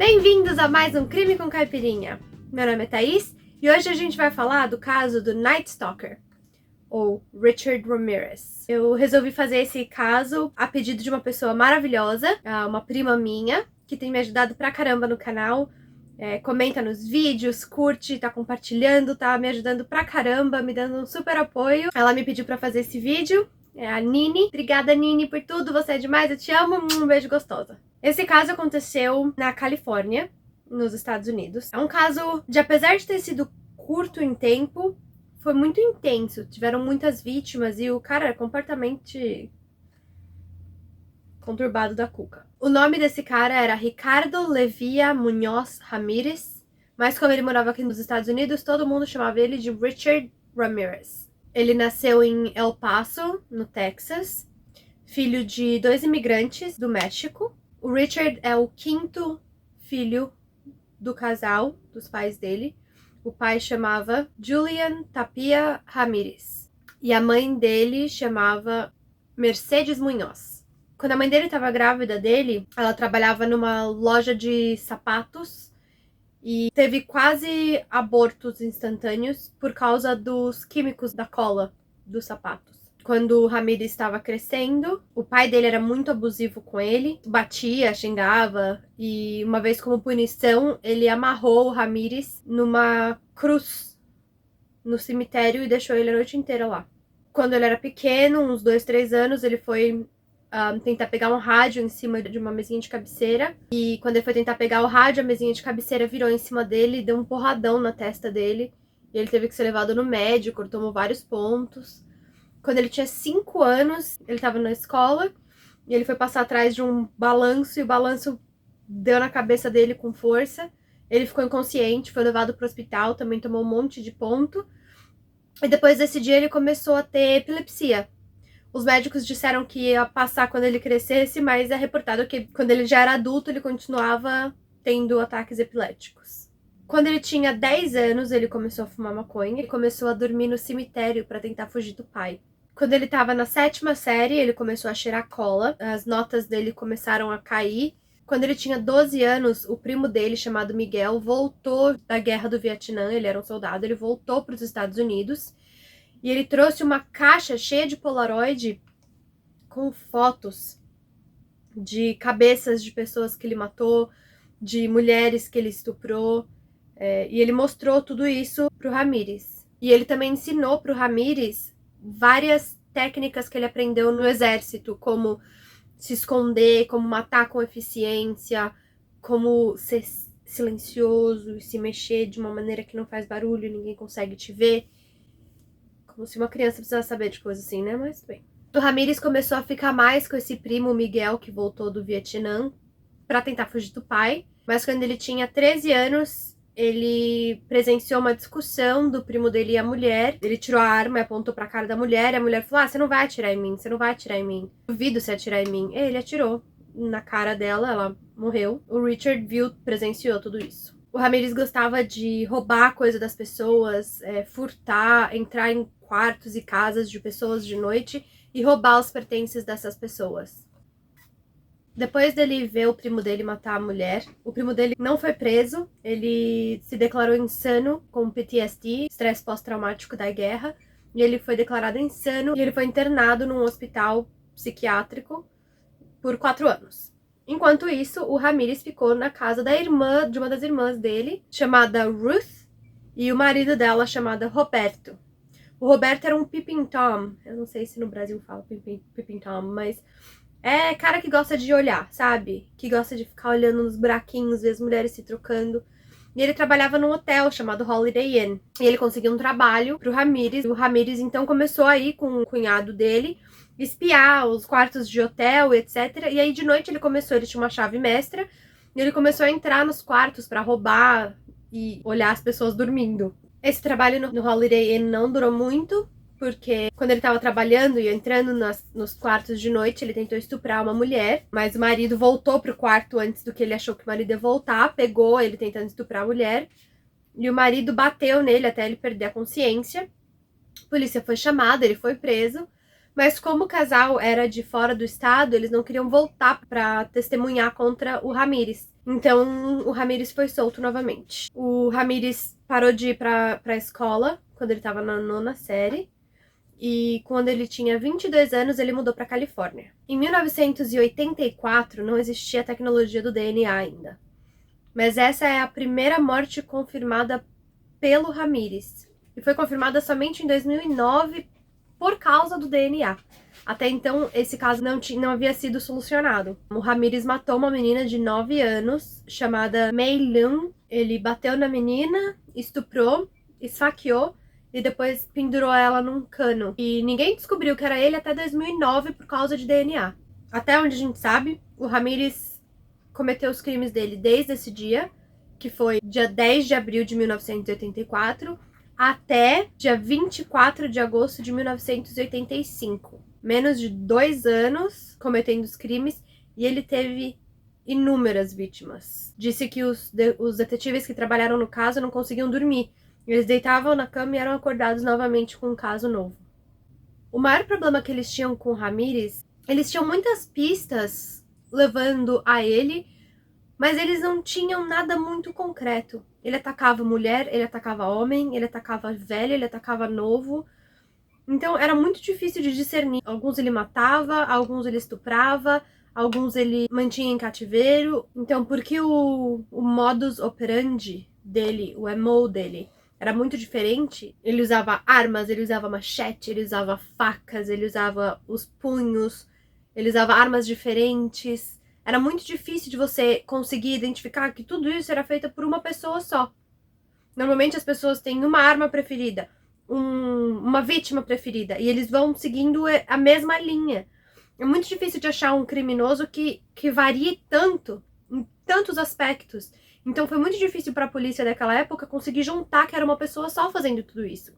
Bem-vindos a mais um Crime com Caipirinha. Meu nome é Thaís e hoje a gente vai falar do caso do Night Stalker, ou Richard Ramirez. Eu resolvi fazer esse caso a pedido de uma pessoa maravilhosa, uma prima minha, que tem me ajudado pra caramba no canal. Comenta nos vídeos, curte, tá compartilhando, tá me ajudando pra caramba, me dando um super apoio. Ela me pediu pra fazer esse vídeo, é a Nini. Obrigada, Nini, por tudo, você é demais, eu te amo, um beijo gostosa. Esse caso aconteceu na Califórnia, nos Estados Unidos. É um caso de, apesar de ter sido curto em tempo, foi muito intenso. Tiveram muitas vítimas e o cara era completamente conturbado da cuca. O nome desse cara era Ricardo Levia Muñoz Ramírez, mas como ele morava aqui nos Estados Unidos, todo mundo chamava ele de Richard Ramirez. Ele nasceu em El Paso, no Texas, filho de 2 imigrantes do México. O Richard é o 5º filho do casal, dos pais dele. O pai chamava Julian Tapia Ramírez e a mãe dele chamava Mercedes Munhoz. Quando a mãe dele estava grávida dele, ela trabalhava numa loja de sapatos e teve quase abortos instantâneos por causa dos químicos da cola dos sapatos. Quando o Ramírez estava crescendo, o pai dele era muito abusivo com ele, batia, xingava, e uma vez como punição, ele amarrou o Ramírez numa cruz no cemitério e deixou ele a noite inteira lá. Quando ele era pequeno, uns 2, 3 anos, ele foi tentar pegar um rádio em cima de uma mesinha de cabeceira, e quando ele foi tentar pegar o rádio, a mesinha de cabeceira virou em cima dele e deu um porradão na testa dele, e ele teve que ser levado no médico, ele tomou vários pontos. Quando ele tinha 5 anos, ele estava na escola e ele foi passar atrás de um balanço e o balanço deu na cabeça dele com força. Ele ficou inconsciente, foi levado para o hospital, também tomou um monte de ponto. E depois desse dia ele começou a ter epilepsia. Os médicos disseram que ia passar quando ele crescesse, mas é reportado que quando ele já era adulto ele continuava tendo ataques epiléticos. Quando ele tinha 10 anos, ele começou a fumar maconha e começou a dormir no cemitério para tentar fugir do pai. Quando ele estava na 7ª série, ele começou a cheirar cola, as notas dele começaram a cair. Quando ele tinha 12 anos, o primo dele, chamado Miguel, voltou da guerra do Vietnã, ele era um soldado, ele voltou para os Estados Unidos e ele trouxe uma caixa cheia de Polaroid com fotos de cabeças de pessoas que ele matou, de mulheres que ele estuprou, e ele mostrou tudo isso pro Ramírez. E ele também ensinou pro Ramírez várias técnicas que ele aprendeu no exército, como se esconder, como matar com eficiência, como ser silencioso e se mexer de uma maneira que não faz barulho e ninguém consegue te ver. Como se uma criança precisasse saber de coisas assim, né? Mas bem. O Ramírez começou a ficar mais com esse primo Miguel, que voltou do Vietnã, para tentar fugir do pai. Mas quando ele tinha 13 anos, ele presenciou uma discussão do primo dele e a mulher. Ele tirou a arma e apontou pra cara da mulher. E a mulher falou, você não vai atirar em mim, você não vai atirar em mim. Duvido você atirar em mim. E ele atirou na cara dela, ela morreu. O Richard presenciou tudo isso. O Ramírez gostava de roubar coisa das pessoas, furtar, entrar em quartos e casas de pessoas de noite e roubar os pertences dessas pessoas. Depois dele ver o primo dele matar a mulher, o primo dele não foi preso, ele se declarou insano com PTSD, estresse pós-traumático da guerra, e ele foi declarado insano e ele foi internado num hospital psiquiátrico por 4 anos. Enquanto isso, o Ramírez ficou na casa da irmã, de uma das irmãs dele, chamada Ruth, e o marido dela, chamado Roberto. O Roberto era um peeping Tom, eu não sei se no Brasil fala peeping Tom, mas é cara que gosta de olhar, sabe? Que gosta de ficar olhando nos buraquinhos, ver as mulheres se trocando. E ele trabalhava num hotel chamado Holiday Inn. E ele conseguiu um trabalho pro Ramírez. E o Ramírez então começou a ir com o cunhado dele, espiar os quartos de hotel, etc. E aí de noite ele tinha uma chave mestra, e ele começou a entrar nos quartos pra roubar e olhar as pessoas dormindo. Esse trabalho no Holiday Inn não durou muito, porque quando ele estava trabalhando e entrando nos quartos de noite, ele tentou estuprar uma mulher, mas o marido voltou pro quarto antes do que ele achou que o marido ia voltar, pegou ele tentando estuprar a mulher, e o marido bateu nele até ele perder a consciência. A polícia foi chamada, ele foi preso, mas como o casal era de fora do estado, eles não queriam voltar para testemunhar contra o Ramírez. Então, o Ramírez foi solto novamente. O Ramírez parou de ir pra escola quando ele tava na 9ª série. E quando ele tinha 22 anos, ele mudou pra Califórnia. Em 1984, não existia a tecnologia do DNA ainda. Mas essa é a primeira morte confirmada pelo Ramírez. E foi confirmada somente em 2009 por causa do DNA. Até então, esse caso não havia sido solucionado. O Ramírez matou uma menina de 9 anos, chamada Mei Lun. Ele bateu na menina, estuprou, esfaqueou e depois pendurou ela num cano. E ninguém descobriu que era ele até 2009 por causa de DNA. Até onde a gente sabe, o Ramírez cometeu os crimes dele desde esse dia, que foi dia 10 de abril de 1984, até dia 24 de agosto de 1985. Menos de 2 anos cometendo os crimes, e ele teve inúmeras vítimas. Disse que os detetives que trabalharam no caso não conseguiam dormir. Eles deitavam na cama e eram acordados novamente com um caso novo. O maior problema que eles tinham com o Ramírez, eles tinham muitas pistas levando a ele, mas eles não tinham nada muito concreto. Ele atacava mulher, ele atacava homem, ele atacava velho, ele atacava novo. Então era muito difícil de discernir. Alguns ele matava, alguns ele estuprava, alguns ele mantinha em cativeiro. Então, porque o modus operandi dele, o MO dele, era muito diferente, ele usava armas, ele usava machete, ele usava facas, ele usava os punhos, ele usava armas diferentes. Era muito difícil de você conseguir identificar que tudo isso era feito por uma pessoa só. Normalmente as pessoas têm uma arma preferida, uma vítima preferida, e eles vão seguindo a mesma linha. É muito difícil de achar um criminoso que varie tanto, em tantos aspectos. Então foi muito difícil para a polícia daquela época conseguir juntar que era uma pessoa só fazendo tudo isso.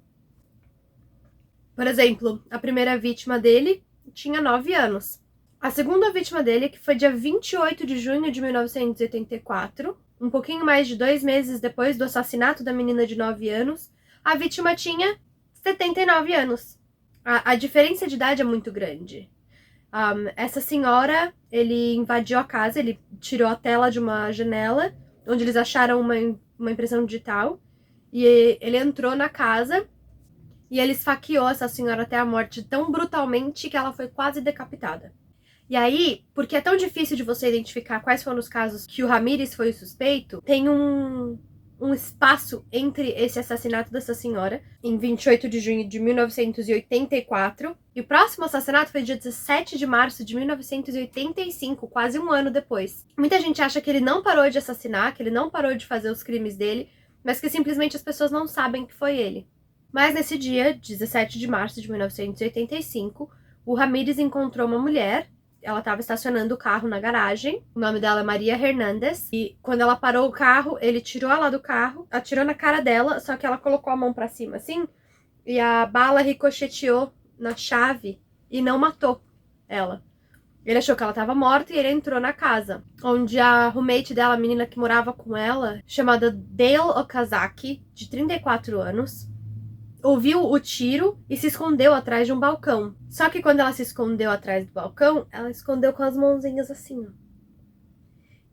Por exemplo, a primeira vítima dele tinha 9 anos. A segunda vítima dele, que foi dia 28 de junho de 1984, um pouquinho mais de 2 meses depois do assassinato da menina de 9 anos, a vítima tinha 79 anos. A diferença de idade é muito grande. Essa senhora, ele invadiu a casa, ele tirou a tela de uma janela, onde eles acharam uma impressão digital, e ele entrou na casa e ele esfaqueou essa senhora até a morte tão brutalmente que ela foi quase decapitada. E aí, porque é tão difícil de você identificar quais foram os casos que o Ramírez foi o suspeito, tem um espaço entre esse assassinato dessa senhora, em 28 de junho de 1984, e o próximo assassinato foi dia 17 de março de 1985, quase um ano depois. Muita gente acha que ele não parou de assassinar, que ele não parou de fazer os crimes dele, mas que simplesmente as pessoas não sabem que foi ele. Mas nesse dia, 17 de março de 1985, o Ramírez encontrou uma mulher. Ela estava estacionando o carro na garagem. O nome dela é Maria Hernandes. E quando ela parou o carro, ele tirou ela do carro, atirou na cara dela, só que ela colocou a mão pra cima assim, e a bala ricocheteou na chave e não matou ela. Ele achou que ela estava morta e ele entrou na casa, onde a roommate dela, a menina que morava com ela, chamada Dale Okazaki, de 34 anos, ouviu o tiro e se escondeu atrás de um balcão. Só que quando ela se escondeu atrás do balcão, ela escondeu com as mãozinhas assim, ó.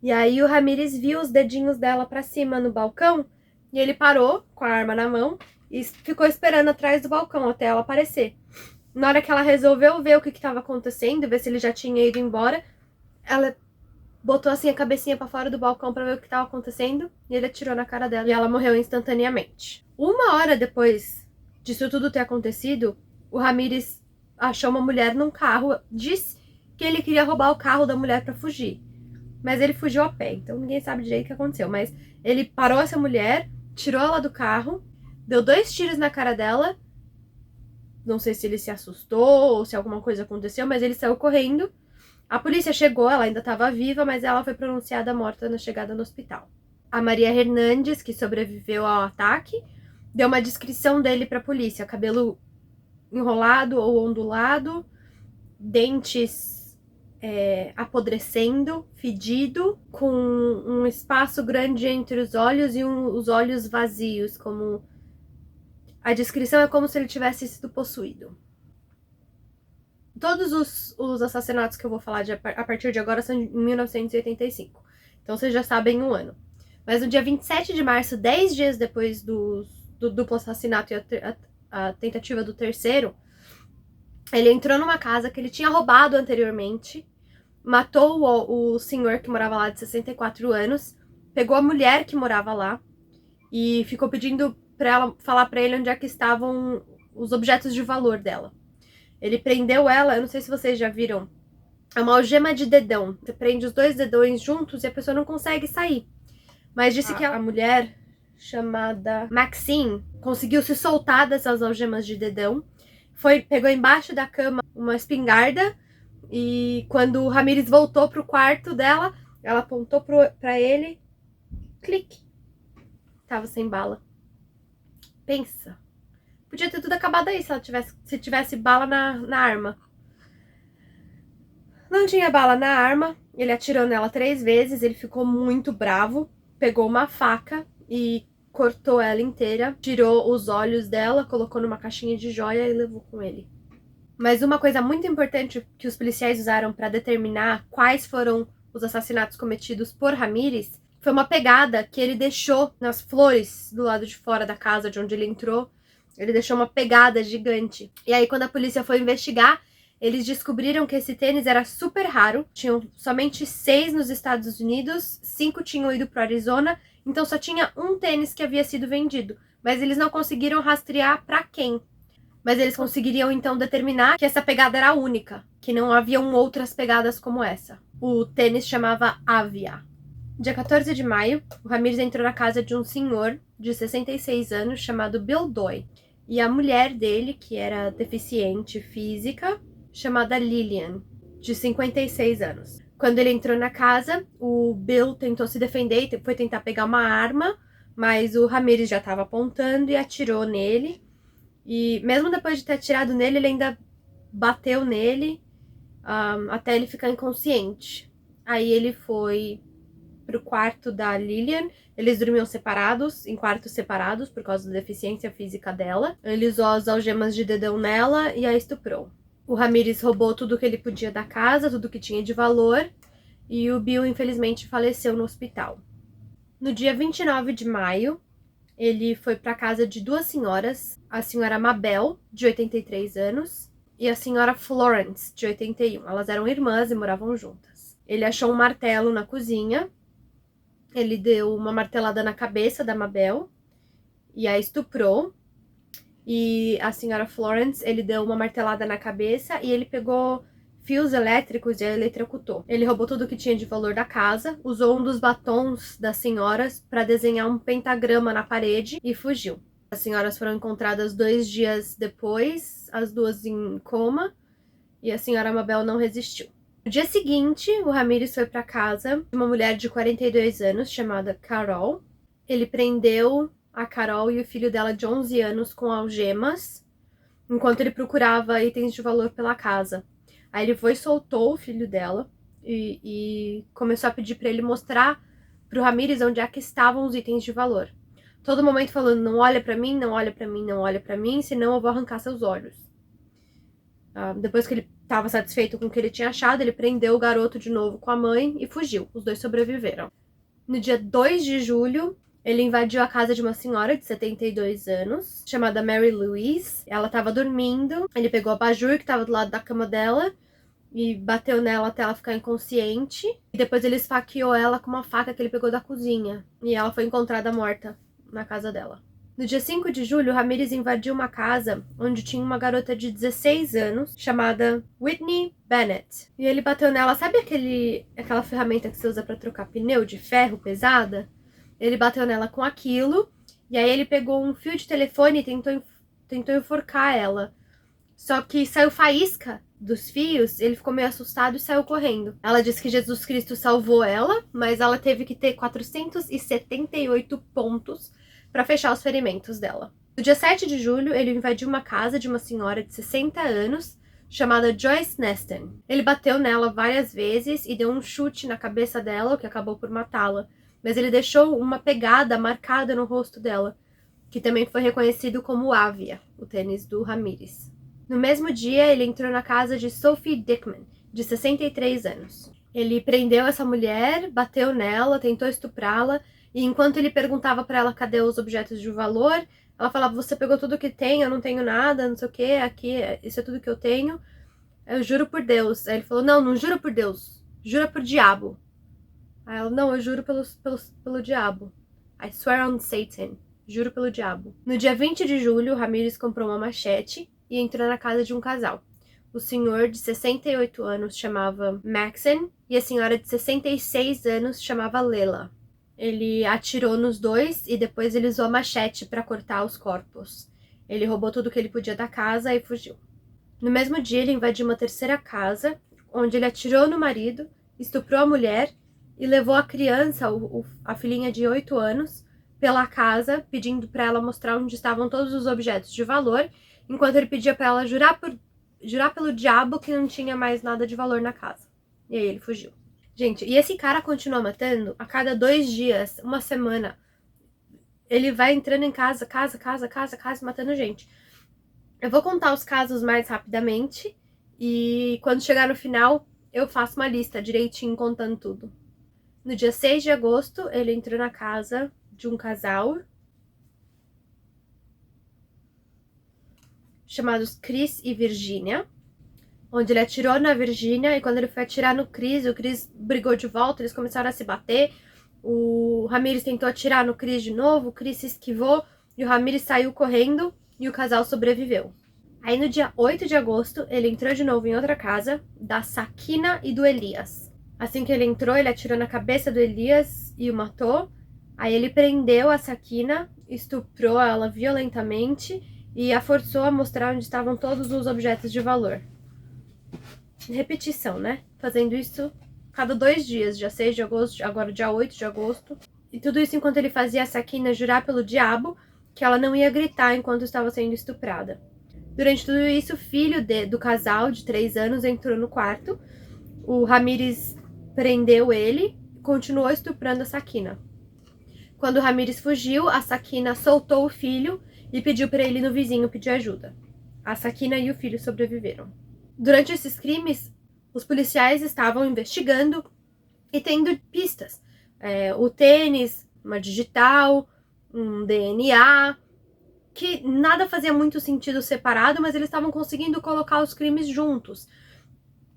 E aí o Ramírez viu os dedinhos dela pra cima no balcão e ele parou com a arma na mão e ficou esperando atrás do balcão até ela aparecer. Na hora que ela resolveu ver o que estava acontecendo, ver se ele já tinha ido embora, ela botou assim a cabecinha pra fora do balcão pra ver o que estava acontecendo e ele atirou na cara dela e ela morreu instantaneamente. 1 hora depois disso tudo ter acontecido, o Ramírez achou uma mulher num carro, disse que ele queria roubar o carro da mulher pra fugir. Mas ele fugiu a pé, então ninguém sabe direito o que aconteceu. Mas ele parou essa mulher, tirou ela do carro, deu 2 tiros na cara dela. Não sei se ele se assustou ou se alguma coisa aconteceu, mas ele saiu correndo. A polícia chegou, ela ainda estava viva, mas ela foi pronunciada morta na chegada no hospital. A Maria Hernandes, que sobreviveu ao ataque, deu uma descrição dele pra polícia: cabelo enrolado ou ondulado, dentes apodrecendo, fedido, com um espaço grande entre os olhos e os olhos vazios, como... A descrição é como se ele tivesse sido possuído. Todos os assassinatos que eu vou falar a partir de agora são de 1985. Então vocês já sabem o ano. Mas no dia 27 de março, 10 dias depois do duplo assassinato e a tentativa do terceiro, ele entrou numa casa que ele tinha roubado anteriormente, matou o senhor que morava lá de 64 anos, pegou a mulher que morava lá e ficou pedindo pra ela falar pra ele onde é que estavam os objetos de valor dela. Ele prendeu ela, eu não sei se vocês já viram, é uma algema de dedão. Você prende os 2 dedões juntos e a pessoa não consegue sair. Mas disse que a mulher, chamada Maxine, conseguiu se soltar dessas algemas de dedão. Pegou embaixo da cama uma espingarda e quando o Ramírez voltou pro quarto dela, ela apontou pra ele, clique. Tava sem bala. Pensa. Podia ter tudo acabado aí se tivesse bala na arma. Não tinha bala na arma, ele atirou nela 3 vezes, ele ficou muito bravo, pegou uma faca e cortou ela inteira, tirou os olhos dela, colocou numa caixinha de joia e levou com ele. Mas uma coisa muito importante que os policiais usaram para determinar quais foram os assassinatos cometidos por Ramírez foi uma pegada que ele deixou nas flores do lado de fora da casa de onde ele entrou. Ele deixou uma pegada gigante. E aí, quando a polícia foi investigar, eles descobriram que esse tênis era super raro. Tinham somente 6 nos Estados Unidos, 5 tinham ido para Arizona, então só tinha um tênis que havia sido vendido. Mas eles não conseguiram rastrear para quem. Mas eles conseguiriam então determinar que essa pegada era única, que não haviam outras pegadas como essa. O tênis chamava Avia. Dia 14 de maio, o Ramírez entrou na casa de um senhor de 66 anos chamado Bill Doy. E a mulher dele, que era deficiente física, chamada Lillian, de 56 anos. Quando ele entrou na casa, o Bill tentou se defender e foi tentar pegar uma arma, mas o Ramírez já estava apontando e atirou nele. E mesmo depois de ter atirado nele, ele ainda bateu nele até ele ficar inconsciente. Aí ele foi pro quarto da Lillian. Eles dormiam separados, em quartos separados, por causa da deficiência física dela. Ele usou as algemas de dedão nela e a estuprou. O Ramírez roubou tudo que ele podia da casa, tudo que tinha de valor, e o Bill, infelizmente, faleceu no hospital. No dia 29 de maio, ele foi para a casa de 2 senhoras, a senhora Mabel, de 83 anos, e a senhora Florence, de 81. Elas eram irmãs e moravam juntas. Ele achou um martelo na cozinha, ele deu uma martelada na cabeça da Mabel e a estuprou. E a senhora Florence, ele deu uma martelada na cabeça e ele pegou fios elétricos e a eletrocutou. Ele roubou tudo que tinha de valor da casa, usou um dos batons das senhoras para desenhar um pentagrama na parede e fugiu. As senhoras foram encontradas 2 dias depois, as duas em coma, e a senhora Mabel não resistiu. No dia seguinte, o Ramírez foi para casa de uma mulher de 42 anos chamada Carol. Ele prendeu a Carol e o filho dela de 11 anos com algemas, enquanto ele procurava itens de valor pela casa. Aí ele foi e soltou o filho dela e começou a pedir para ele mostrar pro Ramírez onde é que estavam os itens de valor. Todo momento falando, não olha para mim, não olha para mim, não olha para mim, senão eu vou arrancar seus olhos. Depois que ele estava satisfeito com o que ele tinha achado, ele prendeu o garoto de novo com a mãe e fugiu. Os dois sobreviveram. No dia 2 de julho, ele invadiu a casa de uma senhora de 72 anos, chamada Mary Louise. Ela estava dormindo, ele pegou a abajur que estava do lado da cama dela e bateu nela até ela ficar inconsciente. E depois ele esfaqueou ela com uma faca que ele pegou da cozinha. E ela foi encontrada morta na casa dela. No dia 5 de julho, Ramírez invadiu uma casa onde tinha uma garota de 16 anos, chamada Whitney Bennett. E ele bateu nela, sabe aquela ferramenta que você usa para trocar pneu de ferro pesada? Ele bateu nela com aquilo, e aí ele pegou um fio de telefone e tentou enforcar ela. Só que saiu faísca dos fios, ele ficou meio assustado e saiu correndo. Ela disse que Jesus Cristo salvou ela, mas ela teve que ter 478 pontos para fechar os ferimentos dela. No dia 7 de julho, ele invadiu uma casa de uma senhora de 60 anos, chamada Joyce Neston. Ele bateu nela várias vezes e deu um chute na cabeça dela, o que acabou por matá-la. Mas ele deixou uma pegada marcada no rosto dela, que também foi reconhecido como Avia, o tênis do Ramírez. No mesmo dia, ele entrou na casa de Sophie Dickman, de 63 anos. Ele prendeu essa mulher, bateu nela, tentou estuprá-la, e enquanto ele perguntava pra ela cadê os objetos de valor, ela falava, você pegou tudo que tem, eu não tenho nada, não sei o que, aqui, isso é tudo que eu tenho, eu juro por Deus. Aí ele falou, não, não juro por Deus, jura por diabo. Aí ela, não, eu juro pelo diabo. I swear on Satan, juro pelo diabo. No dia 20 de julho, Ramírez comprou uma machete e entrou na casa de um casal. O senhor de 68 anos chamava Maxon e a senhora de 66 anos chamava Lela. Ele atirou nos dois e depois ele usou a machete para cortar os corpos. Ele roubou tudo que ele podia da casa e fugiu. No mesmo dia, ele invadiu uma terceira casa, onde ele atirou no marido, estuprou a mulher e levou a criança, a filhinha de 8 anos, pela casa, pedindo para ela mostrar onde estavam todos os objetos de valor, enquanto ele pedia para ela jurar pelo diabo que não tinha mais nada de valor na casa. E aí ele fugiu. Gente, e esse cara continua matando a cada 2 dias, uma semana. Ele vai entrando em casa, matando gente. Eu vou contar os casos mais rapidamente e quando chegar no final eu faço uma lista direitinho contando tudo. No dia 6 de agosto, ele entrou na casa de um casal chamados Chris e Virginia, onde ele atirou na Virginia e quando ele foi atirar no Chris, o Chris brigou de volta, eles começaram a se bater. O Ramírez tentou atirar no Chris de novo, o Chris se esquivou e o Ramírez saiu correndo e o casal sobreviveu. Aí no dia 8 de agosto, ele entrou de novo em outra casa, da Sakina e do Elias. Assim que ele entrou, ele atirou na cabeça do Elias e o matou. Aí ele prendeu a Sakina, estuprou ela violentamente e a forçou a mostrar onde estavam todos os objetos de valor. Repetição, né? Fazendo isso cada 2 dias, dia 6 de agosto, agora dia 8 de agosto. E tudo isso enquanto ele fazia a Sakina jurar pelo diabo que ela não ia gritar enquanto estava sendo estuprada. Durante tudo isso, o filho do casal, de 3 anos, entrou no quarto. O Ramírez prendeu ele e continuou estuprando a Sakina. Quando o Ramírez fugiu, a Sakina soltou o filho e pediu para ele ir no vizinho pedir ajuda. A Sakina e o filho sobreviveram. Durante esses crimes, os policiais estavam investigando e tendo pistas. O tênis, uma digital, um DNA, que nada fazia muito sentido separado, mas eles estavam conseguindo colocar os crimes juntos.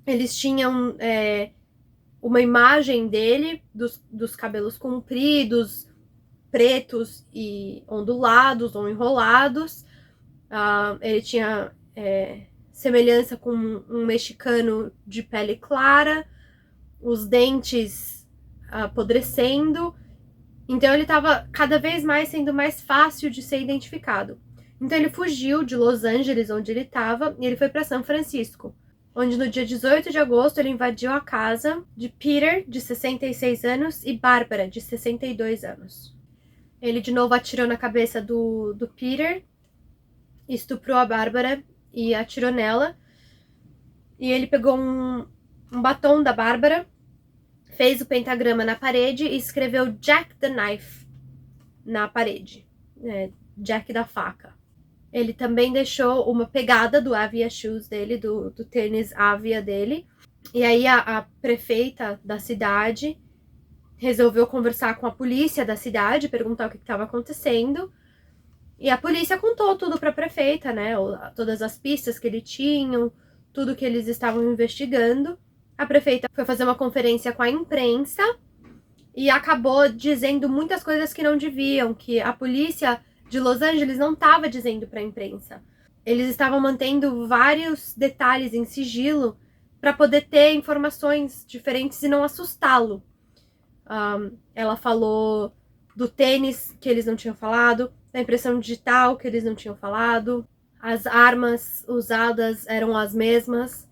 Eles tinham uma imagem dele, dos cabelos compridos, pretos e ondulados ou enrolados. Ele tinha semelhança com um mexicano de pele clara, os dentes apodrecendo. Então ele estava cada vez mais sendo mais fácil de ser identificado. Então ele fugiu de Los Angeles, onde ele estava, e ele foi para São Francisco, onde no dia 18 de agosto ele invadiu a casa de Peter, de 66 anos, e Bárbara, de 62 anos. Ele de novo atirou na cabeça do Peter, estuprou a Bárbara e atirou nela. E ele pegou um batom da Bárbara, fez o pentagrama na parede e escreveu Jack the Knife na parede. Jack da faca. Ele também deixou uma pegada do Avia Shoes dele, do tênis Avia dele. E aí a prefeita da cidade resolveu conversar com a polícia da cidade, perguntar o que estava acontecendo. E a polícia contou tudo para a prefeita, né? Todas as pistas que ele tinha, tudo que eles estavam investigando. A prefeita foi fazer uma conferência com a imprensa e acabou dizendo muitas coisas que não deviam, que a polícia de Los Angeles não estava dizendo para a imprensa. Eles estavam mantendo vários detalhes em sigilo para poder ter informações diferentes e não assustá-lo. Ela falou do tênis que eles não tinham falado, da impressão digital que eles não tinham falado, as armas usadas eram as mesmas.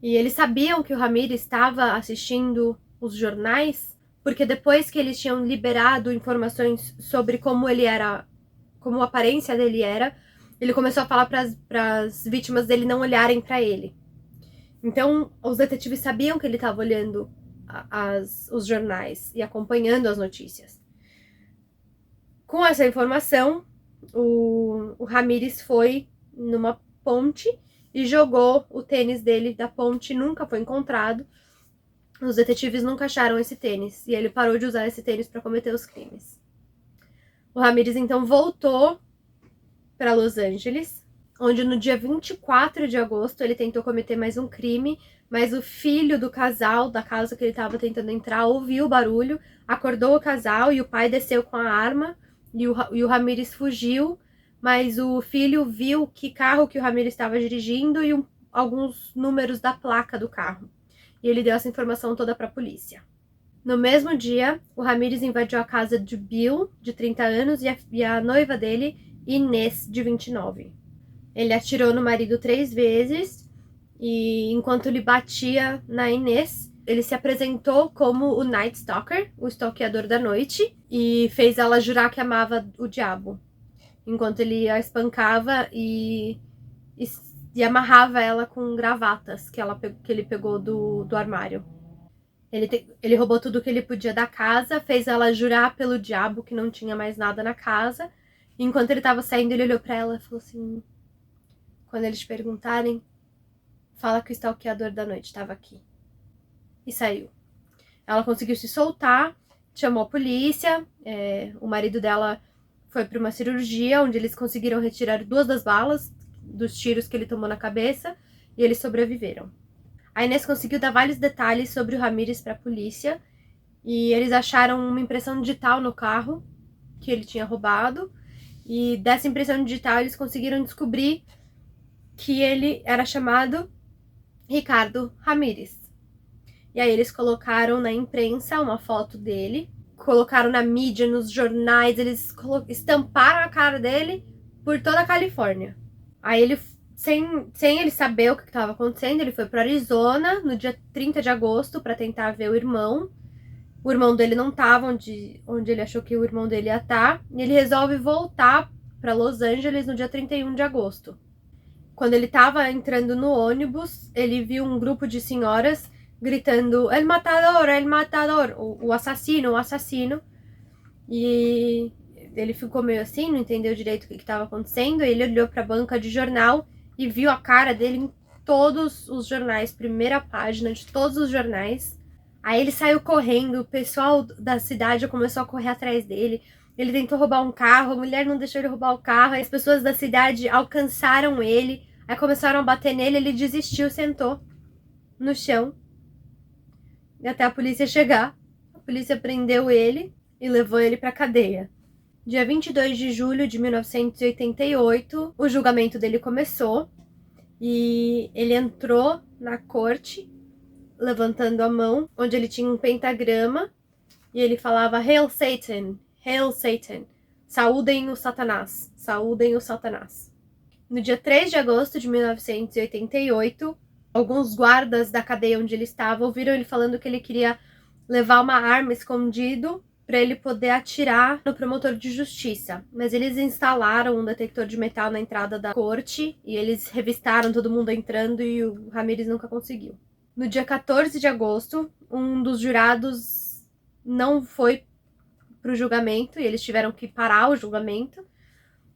E eles sabiam que o Ramírez estava assistindo os jornais, porque depois que eles tinham liberado informações sobre como ele era, como a aparência dele era, ele começou a falar para as vítimas dele não olharem para ele. Então, os detetives sabiam que ele estava olhando os jornais e acompanhando as notícias. Com essa informação, o Ramírez foi numa ponte e jogou o tênis dele da ponte, nunca foi encontrado. Os detetives nunca acharam esse tênis e ele parou de usar esse tênis para cometer os crimes. O Ramírez então voltou para Los Angeles, onde no dia 24 de agosto ele tentou cometer mais um crime, mas o filho do casal, da casa que ele estava tentando entrar, ouviu o barulho, acordou o casal e o pai desceu com a arma e o Ramírez fugiu, mas o filho viu que carro que o Ramírez estava dirigindo e alguns números da placa do carro. E ele deu essa informação toda para a polícia. No mesmo dia, o Ramírez invadiu a casa de Bill, de 30 anos, e a noiva dele, Inês, de 29. Ele atirou no marido 3 vezes e, enquanto ele batia na Inês, ele se apresentou como o Night Stalker, o stalkeador da noite, e fez ela jurar que amava o diabo, enquanto ele a espancava e amarrava ela com gravatas que ele pegou do armário. Ele roubou tudo que ele podia da casa, fez ela jurar pelo diabo que não tinha mais nada na casa. E enquanto ele tava saindo, ele olhou pra ela e falou assim: quando eles te perguntarem, fala que o stalkeador da noite estava aqui. E saiu. Ela conseguiu se soltar, chamou a polícia, o marido dela foi para uma cirurgia, onde eles conseguiram retirar 2 das balas dos tiros que ele tomou na cabeça, e eles sobreviveram. A Inês conseguiu dar vários detalhes sobre o Ramírez para a polícia, e eles acharam uma impressão digital no carro que ele tinha roubado, e dessa impressão digital eles conseguiram descobrir que ele era chamado Ricardo Ramírez. E aí eles colocaram na imprensa uma foto dele, colocaram na mídia, nos jornais, eles estamparam a cara dele por toda a Califórnia. Aí ele, sem ele saber o que estava acontecendo, ele foi para Arizona no dia 30 de agosto para tentar ver o irmão. O irmão dele não estava onde ele achou que o irmão dele ia estar, e ele resolve voltar para Los Angeles no dia 31 de agosto. Quando ele estava entrando no ônibus, ele viu um grupo de senhoras gritando El matador, o assassino, o assassino. E ele ficou meio assim, não entendeu direito o que estava acontecendo. Ele olhou para a banca de jornal e viu a cara dele em todos os jornais, primeira página de todos os jornais. Aí ele saiu correndo, o pessoal da cidade começou a correr atrás dele. Ele tentou roubar um carro, a mulher não deixou ele roubar o carro. Aí as pessoas da cidade alcançaram ele, aí começaram a bater nele, ele desistiu, sentou no chão. E até a polícia chegar. A polícia prendeu ele e levou ele pra cadeia. Dia 22 de julho de 1988, o julgamento dele começou e ele entrou na corte levantando a mão, onde ele tinha um pentagrama e ele falava Hail Satan, Hail Satan, saúdem o Satanás, saúdem o Satanás. No dia 3 de agosto de 1988, alguns guardas da cadeia onde ele estava ouviram ele falando que ele queria levar uma arma escondido para ele poder atirar no promotor de justiça. Mas eles instalaram um detector de metal na entrada da corte e eles revistaram todo mundo entrando e o Ramírez nunca conseguiu. No dia 14 de agosto, um dos jurados não foi para o julgamento e eles tiveram que parar o julgamento.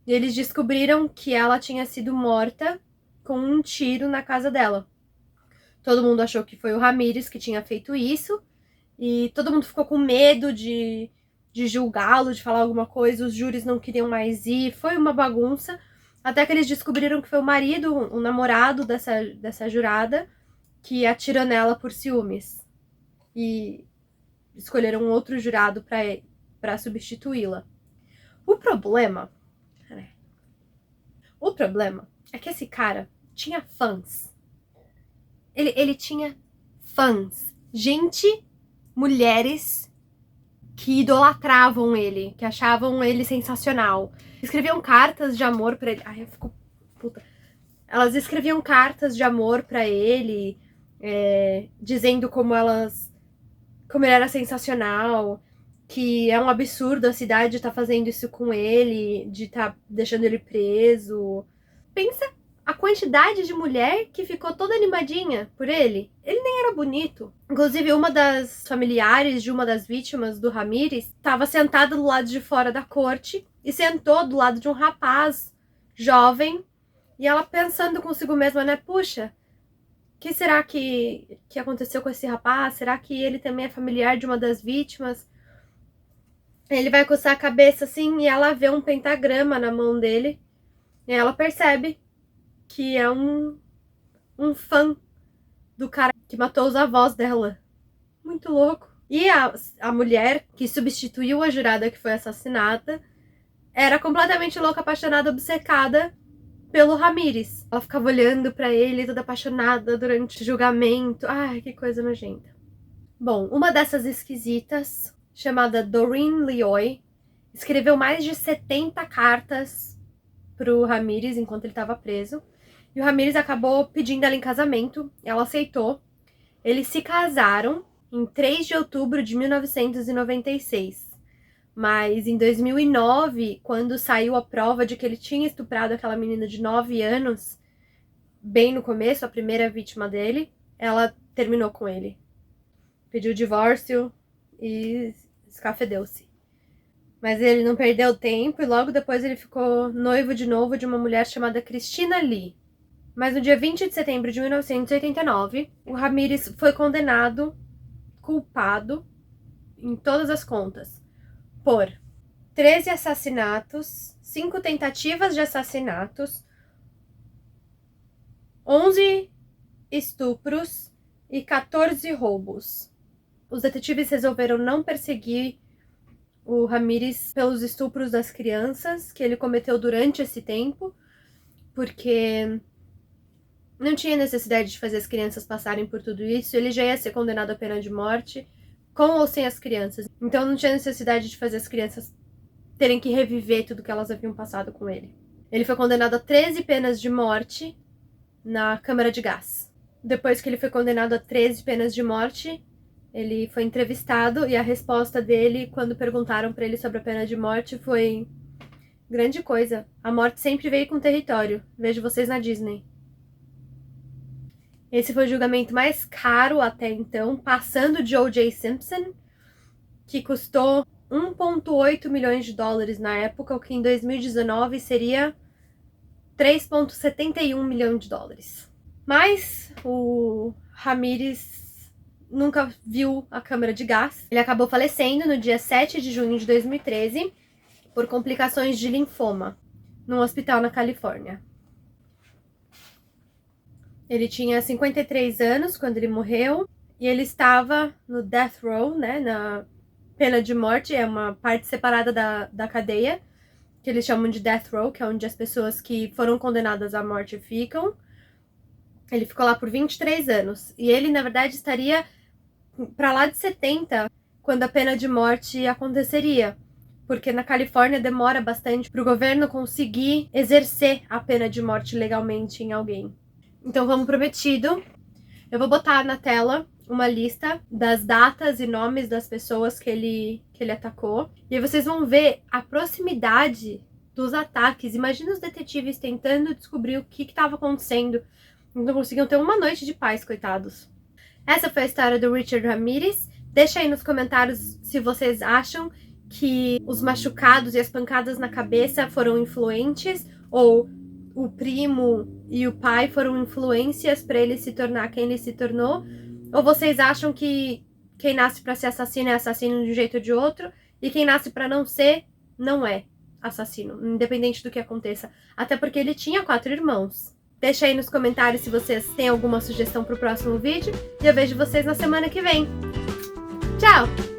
E eles descobriram que ela tinha sido morta com um tiro na casa dela. Todo mundo achou que foi o Ramírez que tinha feito isso. E todo mundo ficou com medo de julgá-lo, de falar alguma coisa. Os júris não queriam mais ir. Foi uma bagunça. Até que eles descobriram que foi o marido, o namorado dessa jurada, que atirou nela por ciúmes. E escolheram um outro jurado para substituí-la. O problema é que esse cara tinha fãs. Ele tinha fãs. Gente, mulheres que idolatravam ele, que achavam ele sensacional. Escreviam cartas de amor pra ele. Ai, eu fico puta. Elas escreviam cartas de amor pra ele, dizendo como ele era sensacional, que é um absurdo a cidade estar fazendo isso com ele, de estar deixando ele preso. Pensa a quantidade de mulher que ficou toda animadinha por ele. Ele nem era bonito. Inclusive, uma das familiares de uma das vítimas do Ramírez estava sentada do lado de fora da corte e sentou do lado de um rapaz jovem. E ela pensando consigo mesma, né? Puxa, que será que aconteceu com esse rapaz? Será que ele também é familiar de uma das vítimas? Ele vai coçar a cabeça assim e ela vê um pentagrama na mão dele. E ela percebe que é um fã do cara que matou os avós dela. Muito louco. E a mulher que substituiu a jurada que foi assassinada era completamente louca, apaixonada, obcecada pelo Ramírez. Ela ficava olhando pra ele, toda apaixonada durante o julgamento. Ai, que coisa nojenta. Bom, uma dessas esquisitas, chamada Doreen Lioy, escreveu mais de 70 cartas pro Ramírez enquanto ele estava preso. E o Ramírez acabou pedindo ela em casamento. Ela aceitou. Eles se casaram em 3 de outubro de 1996. Mas em 2009, quando saiu a prova de que ele tinha estuprado aquela menina de 9 anos, bem no começo, a primeira vítima dele, ela terminou com ele. Pediu divórcio e escafedeu-se. Mas ele não perdeu tempo e logo depois ele ficou noivo de novo de uma mulher chamada Christina Lee. Mas no dia 20 de setembro de 1989, o Ramírez foi condenado, culpado, em todas as contas, por 13 assassinatos, 5 tentativas de assassinatos, 11 estupros e 14 roubos. Os detetives resolveram não perseguir o Ramírez pelos estupros das crianças que ele cometeu durante esse tempo, porque não tinha necessidade de fazer as crianças passarem por tudo isso, ele já ia ser condenado à pena de morte, com ou sem as crianças. Então não tinha necessidade de fazer as crianças terem que reviver tudo que elas haviam passado com ele. Ele foi condenado a 13 penas de morte na câmara de gás. Depois que ele foi condenado a 13 penas de morte, ele foi entrevistado e a resposta dele, quando perguntaram para ele sobre a pena de morte, foi: grande coisa, a morte sempre veio com território, vejo vocês na Disney. Esse foi o julgamento mais caro até então, passando de O.J. Simpson, que custou 1,8 milhões de dólares na época, o que em 2019 seria 3,71 milhão de dólares. Mas o Ramírez nunca viu a câmara de gás. Ele acabou falecendo no dia 7 de junho de 2013 por complicações de linfoma, num hospital na Califórnia. Ele tinha 53 anos quando ele morreu e ele estava no death row, né, na pena de morte, é uma parte separada da cadeia, que eles chamam de death row, que é onde as pessoas que foram condenadas à morte ficam. Ele ficou lá por 23 anos e ele, na verdade, estaria para lá de 70 quando a pena de morte aconteceria, porque na Califórnia demora bastante para o governo conseguir exercer a pena de morte legalmente em alguém. Então, como prometido, eu vou botar na tela uma lista das datas e nomes das pessoas que ele atacou. E aí vocês vão ver a proximidade dos ataques. Imagina os detetives tentando descobrir o que estava acontecendo. Não conseguiam ter uma noite de paz, coitados. Essa foi a história do Richard Ramírez. Deixa aí nos comentários se vocês acham que os machucados e as pancadas na cabeça foram influentes ou o primo e o pai foram influências para ele se tornar quem ele se tornou? Ou vocês acham que quem nasce para ser assassino é assassino de um jeito ou de outro e quem nasce para não ser, não é assassino, independente do que aconteça? Até porque ele tinha 4 irmãos. Deixa aí nos comentários se vocês têm alguma sugestão para o próximo vídeo e eu vejo vocês na semana que vem. Tchau!